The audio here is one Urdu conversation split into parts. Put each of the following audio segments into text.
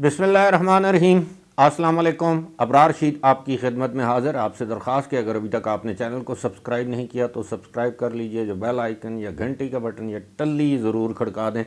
بسم اللہ الرحمن الرحیم۔ السلام علیکم۔ ابرار رشید آپ کی خدمت میں حاضر۔ آپ سے درخواست کہ اگر ابھی تک آپ نے چینل کو سبسکرائب نہیں کیا تو سبسکرائب کر لیجئے، جو بیل آئیکن یا گھنٹی کا بٹن یا ٹلی ضرور کھڑکا دیں۔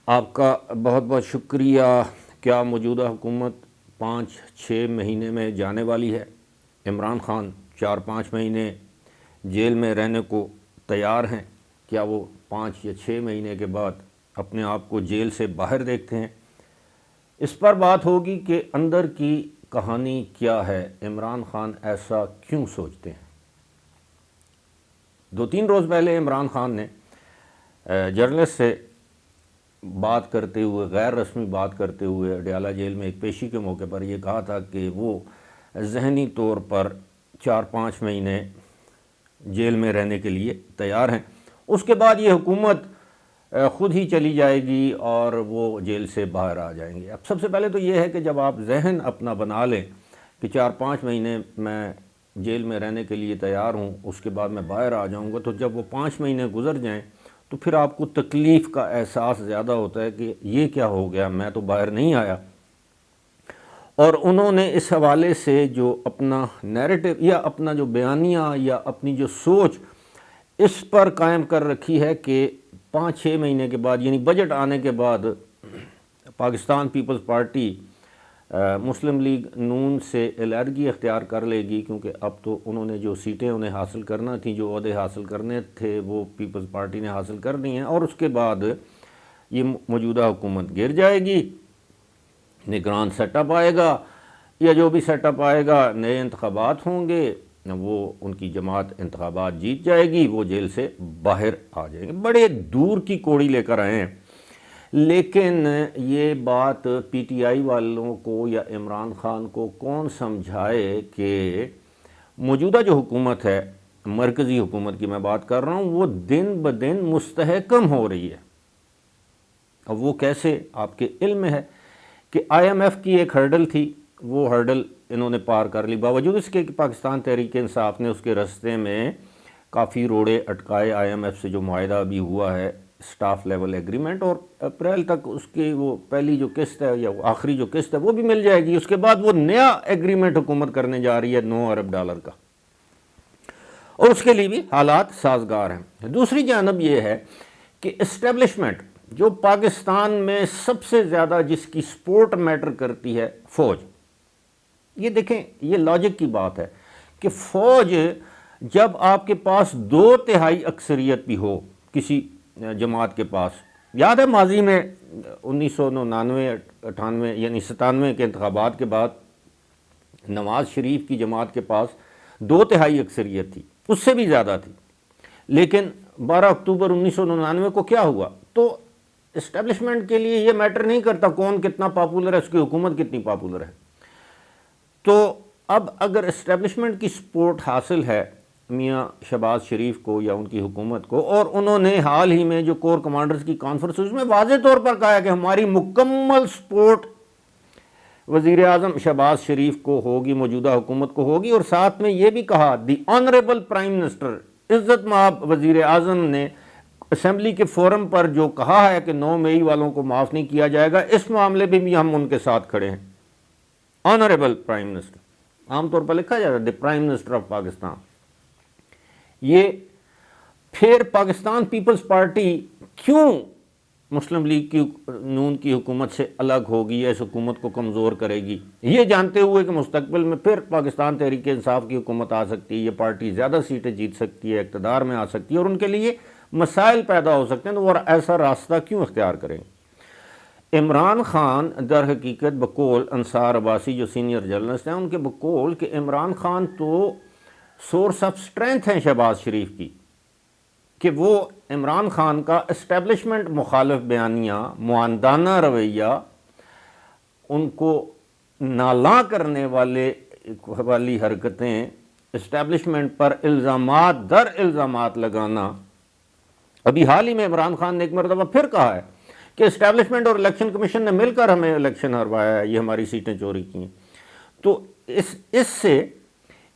آپ کا بہت بہت شکریہ۔ کیا موجودہ حکومت 5-6 مہینے میں جانے والی ہے؟ عمران خان 4-5 مہینے جیل میں رہنے کو تیار ہیں؟ کیا وہ 5 یا 6 مہینے کے بعد اپنے آپ کو جیل سے باہر دیکھتے ہیں؟ اس پر بات ہوگی کہ اندر کی کہانی کیا ہے، عمران خان ایسا کیوں سوچتے ہیں۔ 2-3 روز پہلے عمران خان نے جرنلسٹ سے بات کرتے ہوئے، غیر رسمی بات کرتے ہوئے، اڈیالہ جیل میں ایک پیشی کے موقع پر یہ کہا تھا کہ وہ ذہنی طور پر 4-5 مہینے جیل میں رہنے کے لیے تیار ہیں۔ اس کے بعد یہ حکومت خود ہی چلی جائے گی اور وہ جیل سے باہر آ جائیں گے۔ اب سب سے پہلے تو یہ ہے کہ جب آپ ذہن اپنا بنا لیں کہ 4-5 مہینے میں جیل میں رہنے کے لیے تیار ہوں، اس کے بعد میں باہر آ جاؤں گا، تو جب وہ 5 مہینے گزر جائیں تو پھر آپ کو تکلیف کا احساس زیادہ ہوتا ہے کہ یہ کیا ہو گیا، میں تو باہر نہیں آیا۔ اور انہوں نے اس حوالے سے جو اپنا نیریٹو یا اپنا جو بیانیہ یا اپنی جو سوچ اس پر قائم کر رکھی ہے کہ 5-6 مہینے کے بعد، یعنی بجٹ آنے کے بعد، پاکستان پیپلز پارٹی مسلم لیگ نون سے علیحدگی اختیار کر لے گی، کیونکہ اب تو انہوں نے جو سیٹیں انہیں حاصل کرنا تھیں، جو عہدے حاصل کرنے تھے، وہ پیپلز پارٹی نے حاصل کر دی ہیں، اور اس کے بعد یہ موجودہ حکومت گر جائے گی، نگران سیٹ اپ آئے گا، یا جو بھی سیٹ اپ آئے گا، نئے انتخابات ہوں گے، وہ ان کی جماعت انتخابات جیت جائے گی، وہ جیل سے باہر آ جائیں گے۔ بڑے دور کی کوڑی لے کر آئے ہیں، لیکن یہ بات پی ٹی آئی والوں کو یا عمران خان کو کون سمجھائے کہ موجودہ جو حکومت ہے، مرکزی حکومت کی میں بات کر رہا ہوں، وہ دن بدن مستحکم ہو رہی ہے۔ اب وہ کیسے؟ آپ کے علم میں ہے کہ آئی ایم ایف کی ایک ہرڈل تھی، وہ ہرڈل انہوں نے پار کر لی، باوجود اس کے کہ پاکستان تحریک انصاف نے اس کے رستے میں کافی روڑے اٹکائے۔ آئی ایم ایف سے جو معاہدہ ابھی ہوا ہے، سٹاف لیول ایگریمنٹ، اور اپریل تک اس کی وہ پہلی جو قسط ہے یا آخری جو قسط ہے وہ بھی مل جائے گی۔ اس کے بعد وہ نیا ایگریمنٹ حکومت کرنے جا رہی ہے $9 ارب کا، اور اس کے لیے بھی حالات سازگار ہیں۔ دوسری جانب یہ ہے کہ اسٹیبلشمنٹ جو پاکستان میں سب سے زیادہ جس کی سپورٹ میٹر کرتی ہے، فوج۔ یہ دیکھیں، یہ لاجک کی بات ہے کہ فوج جب آپ کے پاس 2/3 اکثریت بھی ہو کسی جماعت کے پاس، یاد ہے ماضی میں 1999-98 یعنی 97 کے انتخابات کے بعد نواز شریف کی جماعت کے پاس 2/3 اکثریت تھی، اس سے بھی زیادہ تھی، لیکن 12 اکتوبر 1999 کو کیا ہوا؟ تو اسٹیبلشمنٹ کے لیے یہ میٹر نہیں کرتا کون کتنا پاپولر ہے، اس کی حکومت کتنی پاپولر ہے۔ تو اب اگر اسٹیبلشمنٹ کی سپورٹ حاصل ہے میاں شہباز شریف کو یا ان کی حکومت کو، اور انہوں نے حال ہی میں جو کور کمانڈرز کی کانفرنس اس میں واضح طور پر کہا ہے کہ ہماری مکمل سپورٹ وزیر اعظم شہباز شریف کو ہوگی، موجودہ حکومت کو ہوگی، اور ساتھ میں یہ بھی کہا دی آنریبل پرائم منسٹر، عزت مآب وزیر اعظم نے اسمبلی کے فورم پر جو کہا ہے کہ 9 مئی والوں کو معاف نہیں کیا جائے گا، اس معاملے میں بھی ہم ان کے ساتھ کھڑے ہیں۔ آنریبل پرائم منسٹر، عام طور پر لکھا جاتا ہے the prime minister of Pakistan. یہ پھر پاکستان پیپلز پارٹی کیوں مسلم لیگ کی نون کی حکومت سے الگ ہوگی یا اس حکومت کو کمزور کرے گی، یہ جانتے ہوئے کہ مستقبل میں پھر پاکستان تحریک انصاف کی حکومت آ سکتی ہے، یہ پارٹی زیادہ سیٹیں جیت سکتی ہے، اقتدار میں آ سکتی ہے، اور ان کے لیے مسائل پیدا ہو سکتے ہیں، تو وہ ایسا راستہ کیوں اختیار کریں گے؟ عمران خان در حقیقت بقول انصار عباسی جو سینئر جرنلسٹ ہیں، ان کے بقول کہ عمران خان تو سورس آف سٹرینتھ ہیں شہباز شریف کی، کہ وہ عمران خان کا اسٹیبلشمنٹ مخالف بیانیہ، معاندانہ رویہ، ان کو نالاں کرنے والی حرکتیں، اسٹیبلشمنٹ پر الزامات در الزامات لگانا۔ ابھی حال ہی میں عمران خان نے ایک مرتبہ پھر کہا ہے کہ اسٹیبلشمنٹ اور الیکشن کمیشن نے مل کر ہمیں الیکشن ہروایا ہے، یہ ہماری سیٹیں چوری کی ہیں۔ تو اس سے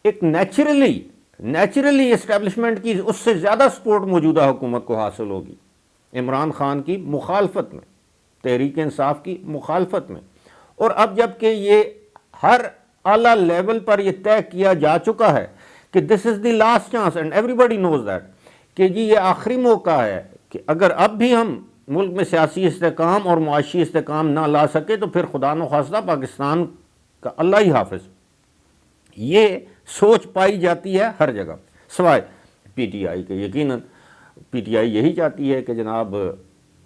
ایک نیچرلی اسٹیبلشمنٹ کی اس سے زیادہ سپورٹ موجودہ حکومت کو حاصل ہوگی، عمران خان کی مخالفت میں، تحریک انصاف کی مخالفت میں، اور اب جب کہ یہ ہر اعلیٰ لیول پر یہ طے کیا جا چکا ہے کہ this is the last chance and everybody knows that کہ جی یہ آخری موقع ہے کہ اگر اب بھی ہم ملک میں سیاسی استحکام اور معاشی استحکام نہ لا سکے تو پھر خدا نخواستہ پاکستان کا اللہ ہی حافظ. یہ سوچ پائی جاتی ہے ہر جگہ سوائے پی ٹی آئی کے. یقیناً پی ٹی آئی یہی چاہتی ہے کہ جناب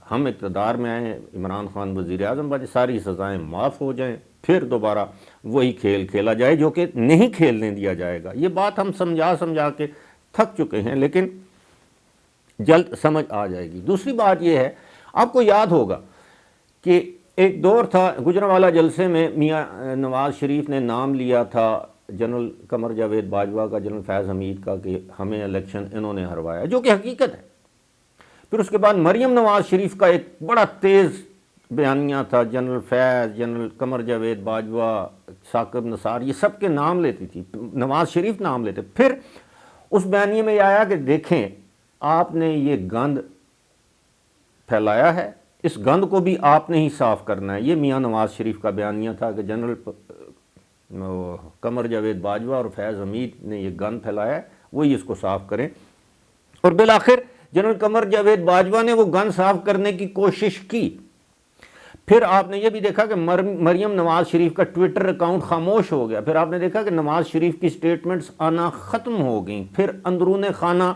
ہم اقتدار میں آئیں, عمران خان وزیر اعظم بنے, ساری سزائیں معاف ہو جائیں, پھر دوبارہ وہی کھیل کھیلا جائے جو کہ نہیں کھیلنے دیا جائے گا. یہ بات ہم سمجھا کے تھک چکے ہیں, لیکن جلد سمجھ آ جائے گی. دوسری بات یہ ہے, آپ کو یاد ہوگا کہ ایک دور تھا گجرانوالہ جلسے میں میاں نواز شریف نے نام لیا تھا جنرل قمر جاوید باجوہ کا, جنرل فیض حمید کا, کہ ہمیں الیکشن انہوں نے ہروایا, جو کہ حقیقت ہے. پھر اس کے بعد مریم نواز شریف کا ایک بڑا تیز بیانیہ تھا, جنرل فیض, جنرل قمر جاوید باجوہ, ثاقب نثار, یہ سب کے نام لیتی تھی, نواز شریف نام لیتے. پھر اس بیانیے میں آیا کہ دیکھیں آپ نے یہ گند پھیلایا ہے, اس گند کو بھی آپ نے ہی صاف کرنا ہے. یہ میاں نواز شریف کا بیانیہ تھا کہ جنرل قمر جاوید باجوہ اور فیض حمید نے یہ گند پھیلایا ہے, وہی اس کو صاف کریں. اور بالآخر جنرل قمر جاوید باجوہ نے وہ گند صاف کرنے کی کوشش کی. پھر آپ نے یہ بھی دیکھا کہ مریم نواز شریف کا ٹویٹر اکاؤنٹ خاموش ہو گیا. پھر آپ نے دیکھا کہ نواز شریف کی سٹیٹمنٹس آنا ختم ہو گئیں. پھر اندرون خانہ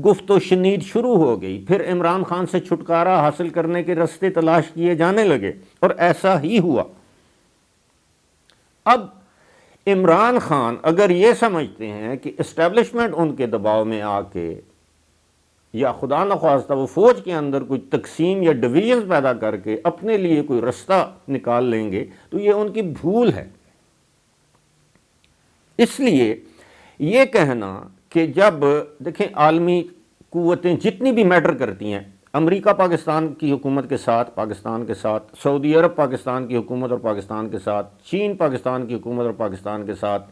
گفت و شنید شروع ہو گئی. پھر عمران خان سے چھٹکارا حاصل کرنے کے راستے تلاش کیے جانے لگے, اور ایسا ہی ہوا. اب عمران خان اگر یہ سمجھتے ہیں کہ اسٹیبلشمنٹ ان کے دباؤ میں آ کے یا خدا نخواستہ وہ فوج کے اندر کوئی تقسیم یا ڈویژنز پیدا کر کے اپنے لیے کوئی رستہ نکال لیں گے, تو یہ ان کی بھول ہے. اس لیے یہ کہنا کہ جب دیکھیں عالمی قوتیں جتنی بھی میٹر کرتی ہیں, امریکہ پاکستان کی حکومت کے ساتھ پاکستان کے ساتھ, سعودی عرب پاکستان کی حکومت اور پاکستان کے ساتھ, چین پاکستان کی حکومت اور پاکستان کے ساتھ,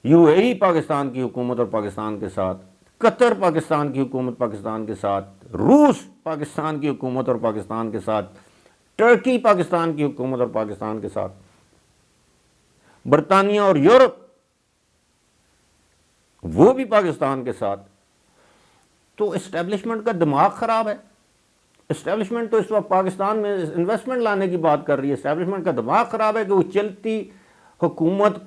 یو اے ای پاکستان کی حکومت اور پاکستان کے ساتھ, قطر پاکستان کی حکومت پاکستان کے ساتھ, روس پاکستان کی حکومت اور پاکستان کے ساتھ, ٹرکی پاکستان کی حکومت اور پاکستان کے ساتھ, برطانیہ اور یورپ وہ بھی پاکستان کے ساتھ. تو اسٹیبلشمنٹ کا دماغ خراب ہے. اسٹیبلشمنٹ تو اس وقت پاکستان میں انویسٹمنٹ لانے کی بات کر رہی ہے. اسٹیبلشمنٹ کا دماغ خراب ہے کہ وہ چلتی حکومت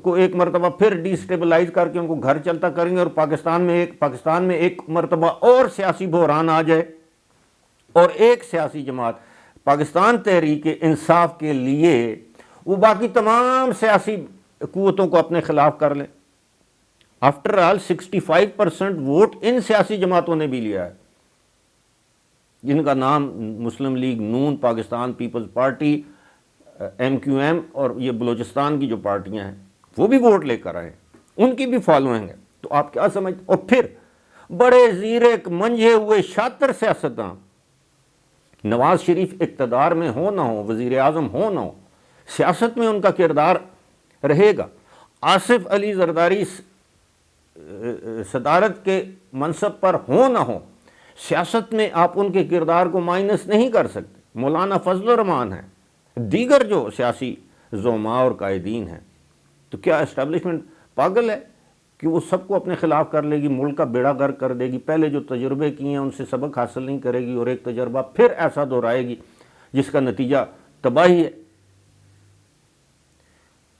کو ایک مرتبہ پھر ڈی سٹیبلائز کر کے ان کو گھر چلتا کریں گے, اور پاکستان میں ایک مرتبہ اور سیاسی بحران آ جائے اور ایک سیاسی جماعت پاکستان تحریک انصاف کے لیے وہ باقی تمام سیاسی قوتوں کو اپنے خلاف کر لیں. آفٹر آل 65% ووٹ ان سیاسی جماعتوں نے بھی لیا ہے, جن کا نام مسلم لیگ نون, Pakistan Peoples Party, M Q M, اور یہ بلوچستان کی جو پارٹیاں ہیں وہ بھی ووٹ لے کر آئے, ان کی بھی فالوئنگ ہے. تو آپ کیا سمجھ, اور پھر بڑے زیرے منجھے ہوئے شاطر سیاستداں, نواز شریف اقتدار میں ہو نہ ہو, وزیر اعظم ہو نہ ہو, سیاست میں ان کا کردار رہے گا. آصف علی زرداری صدارت کے منصب پر ہو نہ ہو, سیاست میں آپ ان کے کردار کو مائنس نہیں کر سکتے. مولانا فضل الرحمان ہیں, دیگر جو سیاسی زعماء اور قائدین ہیں. تو کیا اسٹیبلشمنٹ پاگل ہے کہ وہ سب کو اپنے خلاف کر لے گی, ملک کا بیڑا غرق کر دے گی, پہلے جو تجربے کیے ہیں ان سے سبق حاصل نہیں کرے گی, اور ایک تجربہ پھر ایسا دہرائے گی جس کا نتیجہ تباہی ہے.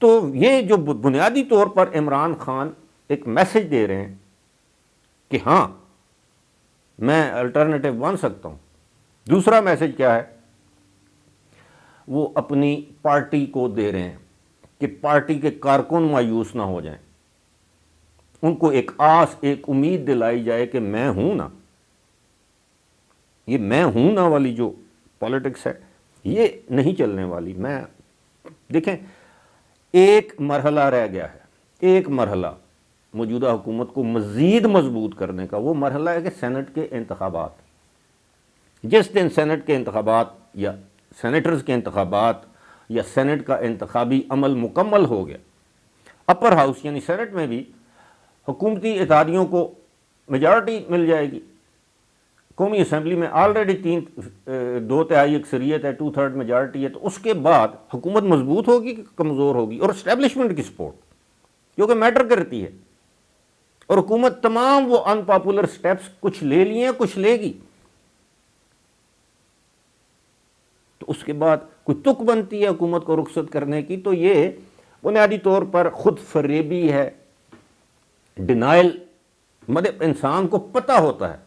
تو یہ جو بنیادی طور پر عمران خان ایک میسج دے رہے ہیں کہ ہاں میں الٹرنیٹو بن سکتا ہوں. دوسرا میسج کیا ہے, وہ اپنی پارٹی کو دے رہے ہیں کہ پارٹی کے کارکن مایوس نہ ہو جائیں, ان کو ایک آس, ایک امید دلائی جائے کہ میں ہوں نا. یہ میں ہوں نا والی جو پالیٹکس ہے یہ نہیں چلنے والی. میں دیکھیں ایک مرحلہ رہ گیا ہے, ایک مرحلہ موجودہ حکومت کو مزید مضبوط کرنے کا, وہ مرحلہ ہے کہ سینٹ کے انتخابات. جس دن سینٹ کے انتخابات یا سینیٹرز کے انتخابات یا سینٹ کا انتخابی عمل مکمل ہو گیا, اپر ہاؤس یعنی سینٹ میں بھی حکومتی اتحادیوں کو میجارٹی مل جائے گی, قومی اسمبلی میں آلریڈی 2/3 اکثریت ہے، 2/3 میجارٹی ہے، تو اس کے بعد حکومت مضبوط ہوگی کہ کمزور ہوگی؟ اور اسٹیبلشمنٹ کی سپورٹ کیونکہ میٹر کرتی ہے، اور حکومت تمام وہ ان پاپولر سٹیپس کچھ لے لیے ہیں، کچھ لے گی، تو اس کے بعد کوئی تک بنتی ہے حکومت کو رخصت کرنے کی، تو یہ بنیادی طور پر خود فریبی ہے، ڈینائل۔ مطلب انسان کو پتہ ہوتا ہے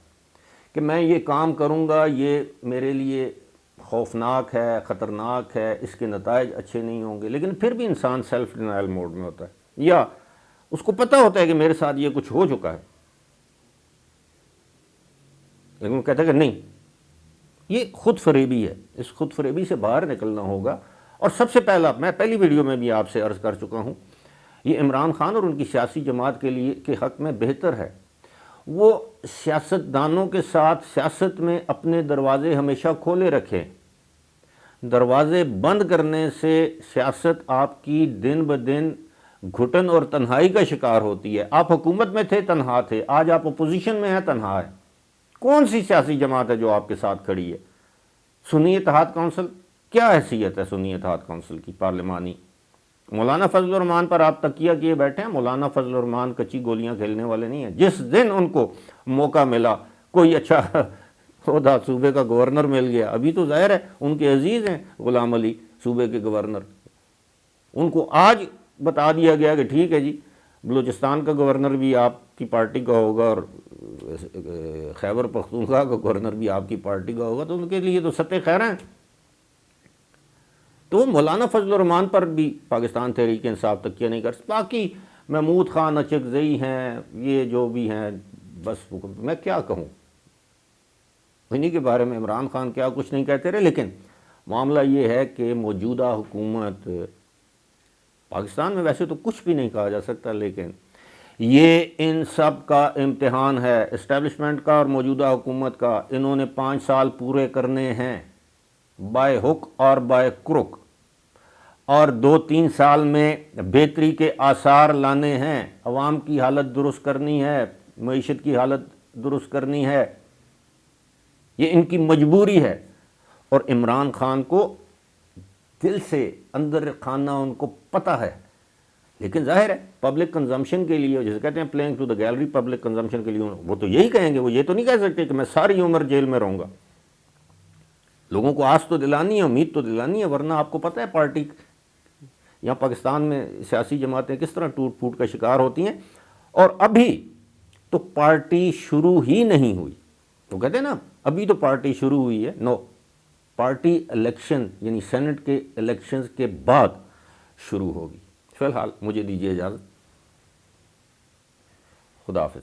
کہ میں یہ کام کروں گا، یہ میرے لیے خوفناک ہے، خطرناک ہے، اس کے نتائج اچھے نہیں ہوں گے، لیکن پھر بھی انسان سیلف ڈینائل موڈ میں ہوتا ہے، یا اس کو پتہ ہوتا ہے کہ میرے ساتھ یہ کچھ ہو چکا ہے، لیکن وہ کہتا ہے کہ نہیں، یہ خود فریبی ہے۔ اس خود فریبی سے باہر نکلنا ہوگا، اور سب سے پہلا، میں پہلی ویڈیو میں بھی آپ سے عرض کر چکا ہوں، یہ عمران خان اور ان کی سیاسی جماعت کے حق میں بہتر ہے وہ سیاستدانوں کے ساتھ سیاست میں اپنے دروازے ہمیشہ کھولے رکھیں۔ دروازے بند کرنے سے سیاست آپ کی دن بدن گھٹن اور تنہائی کا شکار ہوتی ہے۔ آپ حکومت میں تھے، تنہا تھے، آج آپ اپوزیشن میں ہیں، تنہا ہے۔ کون سی سیاسی جماعت ہے جو آپ کے ساتھ کھڑی ہے؟ سنی اتحاد کونسل، کیا حیثیت ہے سنی اتحاد کونسل کی پارلیمانی؟ مولانا فضل الرحمان پر آپ تکیہ کیے بیٹھے ہیں۔ مولانا فضل الرحمان کچی گولیاں کھیلنے والے نہیں ہیں۔ جس دن ان کو موقع ملا، کوئی اچھا عہدہ صوبے کا گورنر مل گیا، ابھی تو ظاہر ہے ان کے عزیز ہیں غلام علی صوبے کے گورنر، ان کو آج بتا دیا گیا کہ ٹھیک ہے جی، بلوچستان کا گورنر بھی آپ کی پارٹی کا ہوگا اور خیبر پختونخوا کا گورنر بھی آپ کی پارٹی کا ہوگا، تو ان کے لیے تو ستہ خیر ہیں۔ تو مولانا فضل الرحمان پر بھی پاکستان تحریک انصاف تکیہ نہیں کر سکتا۔ باقی محمود خان اچکزئی ہیں، یہ جو بھی ہیں، بس میں کیا کہوں، انہی کے بارے میں عمران خان کیا کچھ نہیں کہتے رہے۔ لیکن معاملہ یہ ہے کہ موجودہ حکومت پاکستان میں، ویسے تو کچھ بھی نہیں کہا جا سکتا، لیکن یہ ان سب کا امتحان ہے، اسٹیبلشمنٹ کا اور موجودہ حکومت کا۔ انہوں نے 5 سال پورے کرنے ہیں، بائے ہک اور بائے کرک، اور 2-3 سال میں بہتری کے آثار لانے ہیں، عوام کی حالت درست کرنی ہے، معیشت کی حالت درست کرنی ہے، یہ ان کی مجبوری ہے۔ اور عمران خان کو دل سے اندر خانہ ان کو پتہ ہے، لیکن ظاہر ہے پبلک کنزمپشن کے لیے، جسے کہتے ہیں playing to the gallery, public consumption کے لیے وہ تو یہی کہیں گے، وہ یہ تو نہیں کہہ سکتے کہ میں ساری عمر جیل میں رہوں گا۔ لوگوں کو آس تو دلانی ہے، امید تو دلانی ہے، ورنہ آپ کو پتہ ہے پارٹی یہاں پاکستان میں سیاسی جماعتیں کس طرح ٹوٹ پھوٹ کا شکار ہوتی ہیں۔ اور ابھی تو پارٹی شروع ہی نہیں ہوئی، تو کہتے ہیں نا ابھی تو پارٹی شروع ہوئی ہے، نو، پارٹی الیکشن یعنی سینٹ کے الیکشنز کے بعد شروع ہوگی۔ فی الحال مجھے دیجیے اجازت، خدا حافظ۔